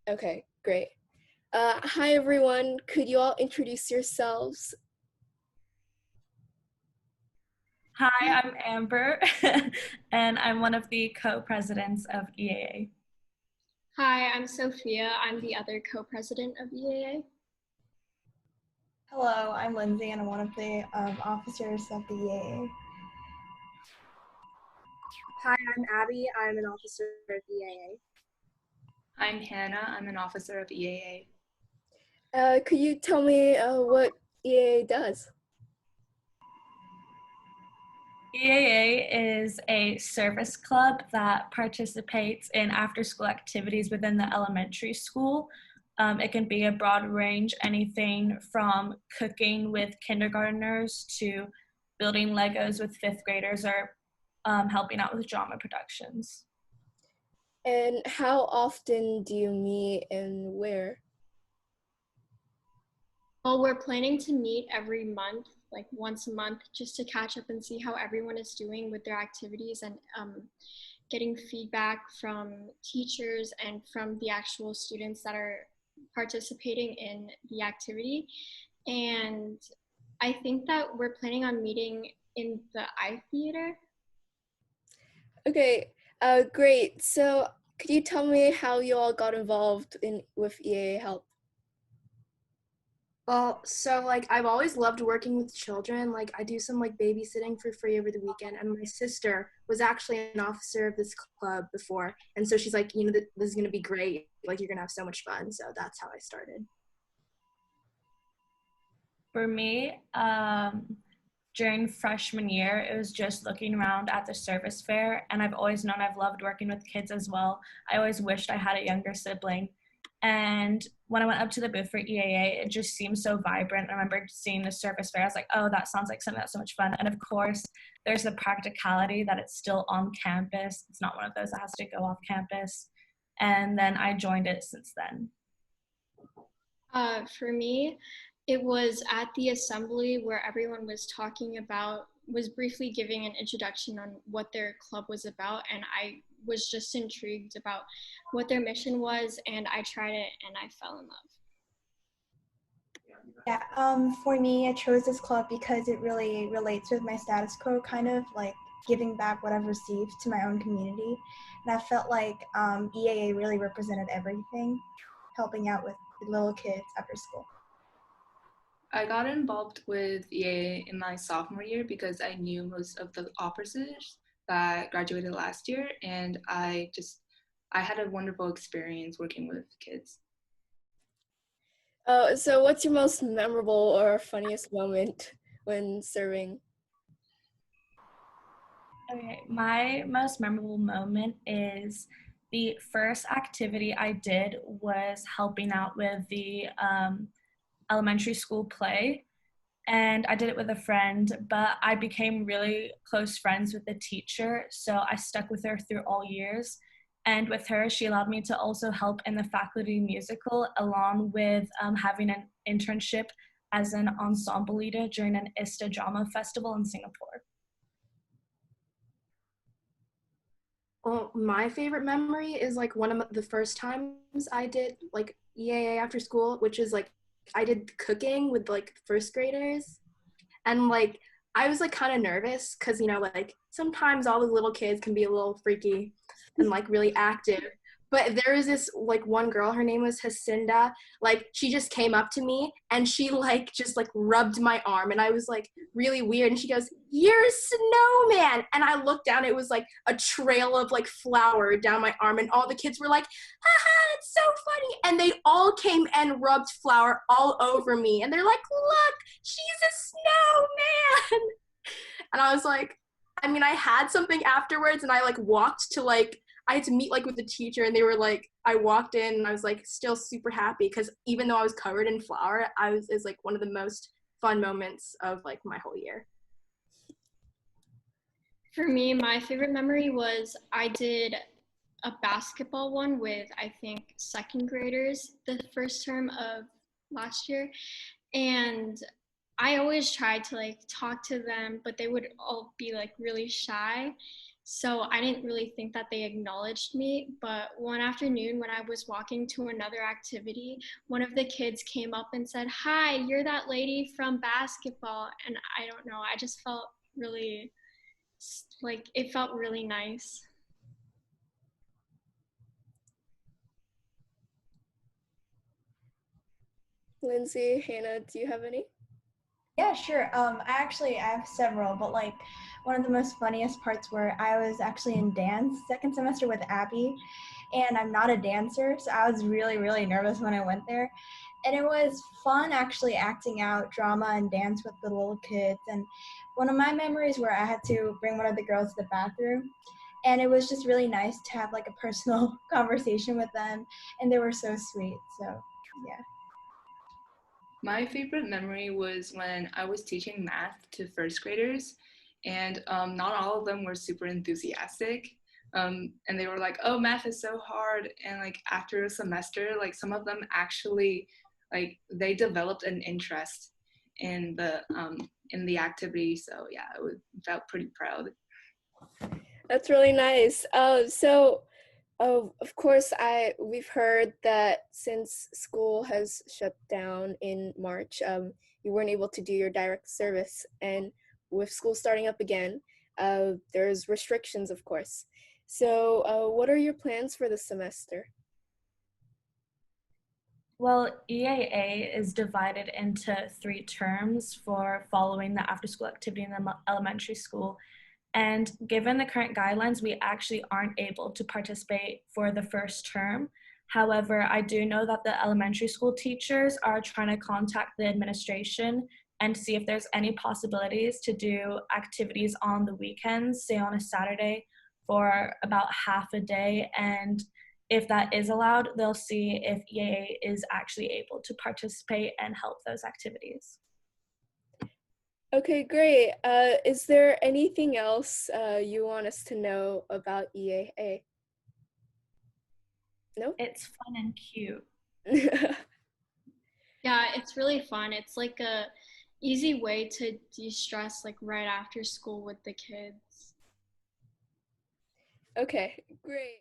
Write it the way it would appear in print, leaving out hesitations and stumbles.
Okay, great. Hi everyone. Could you all introduce yourselves? Hi, I'm Amber, and I'm one of the co-presidents of EAA. Hi, I'm Sophia. I'm the other co-president of EAA. Hello, I'm Lindsay, and I'm one of the officers of the EAA. Hi, I'm Abby. I'm an officer of EAA. I'm Hannah. I'm an officer of EAA. Could you tell me what EAA does? EAA is a service club that participates in after-school activities within the elementary school. It can be a broad range, anything from cooking with kindergartners to building Legos with fifth graders or helping out with drama productions. And how often do you meet and where? Well, we're planning to meet every month, like once a month, just to catch up and see how everyone is doing with their activities and getting feedback from teachers and from the actual students that are participating in the activity. And I think that we're planning on meeting in the I Theater. Okay, great. So could you tell me how you all got involved with EAA Help? Well, I've always loved working with children. Like I do some babysitting for free over the weekend, and my sister was actually an officer of this club before, and so she's like, this is gonna be great. Like you're gonna have so much fun. So that's how I started. For me, during freshman year, it was just looking around at the service fair, and I've always known I've loved working with kids as well. I always wished I had a younger sibling. And when I went up to the booth for EAA, it just seemed so vibrant. I remember seeing the service fair. I was like, oh, that sounds like something that's so much fun. And of course, there's the practicality that it's still on campus. It's not one of those that has to go off campus. And then I joined it since then. For me, it was at the assembly where everyone was briefly giving an introduction on what their club was about, and I was just intrigued about what their mission was, and I tried it and I fell in love. Yeah, for me, I chose this club because it really relates with my status quo, kind of like giving back what I've received to my own community. And I felt like EAA really represented everything, helping out with little kids after school. I got involved with EAA in my sophomore year because I knew most of the officers that graduated last year, and I had a wonderful experience working with kids. So what's your most memorable or funniest moment when serving? Okay, my most memorable moment is the first activity I did was helping out with the elementary school play. And I did it with a friend, but I became really close friends with the teacher. So I stuck with her through all years. And with her, she allowed me to also help in the faculty musical, along with having an internship as an ensemble leader during an ISTA drama festival in Singapore. Well, my favorite memory is one of the first times I did EAA after school, which is I did cooking with first graders, and I was kind of nervous because sometimes all the little kids can be a little freaky and really active. But there was this one girl, her name was Jacinda, she just came up to me and she just rubbed my arm, and I was really weird, and she goes, "You're a snowman," and I looked down, it was a trail of flour down my arm, and all the kids were like, "Haha, it's so funny," and they all came and rubbed flour all over me, and they're like, "Look, she's a snowman." And I was I had something afterwards, and I walked to I had to meet with the teacher, and they were I walked in and I was still super happy because even though I was covered in flour, is one of the most fun moments of my whole year. For me, my favorite memory was I did a basketball one with, I think, second graders the first term of last year. And I always tried to talk to them, but they would all be really shy. So I didn't really think that they acknowledged me. But one afternoon when I was walking to another activity, one of the kids came up and said, "Hi, you're that lady from basketball." And I don't know, I just felt really, like, it felt really nice. Lindsay, Hannah, do you have any? Yeah, sure. I have several, but like one of the most funniest parts were I was actually in dance second semester with Abby, and I'm not a dancer, so I was really nervous when I went there. And it was fun actually acting out drama and dance with the little kids. And one of my memories where I had to bring one of the girls to the bathroom, and it was just really nice to have like a personal conversation with them, and they were so sweet. So, yeah. My favorite memory was when I was teaching math to first graders, and not all of them were super enthusiastic. And they were like, "Oh, math is so hard." And like after a semester, like some of them actually, like they developed an interest in the activity. So yeah, felt pretty proud. That's really nice. Of course, we've heard that since school has shut down in March, you weren't able to do your direct service, and with school starting up again, there's restrictions, of course. So, what are your plans for the semester? Well, EAA is divided into 3 terms for following the after school activity in the elementary school. And given the current guidelines, we actually aren't able to participate for the first term. However, I do know that the elementary school teachers are trying to contact the administration and see if there's any possibilities to do activities on the weekends, say on a Saturday, for about half a day. And if that is allowed, they'll see if EAA is actually able to participate and help those activities. Okay, great. Is there anything else you want us to know about EAA? No? It's fun and cute. Yeah, it's really fun. It's like a easy way to de-stress, like right after school with the kids. Okay, great.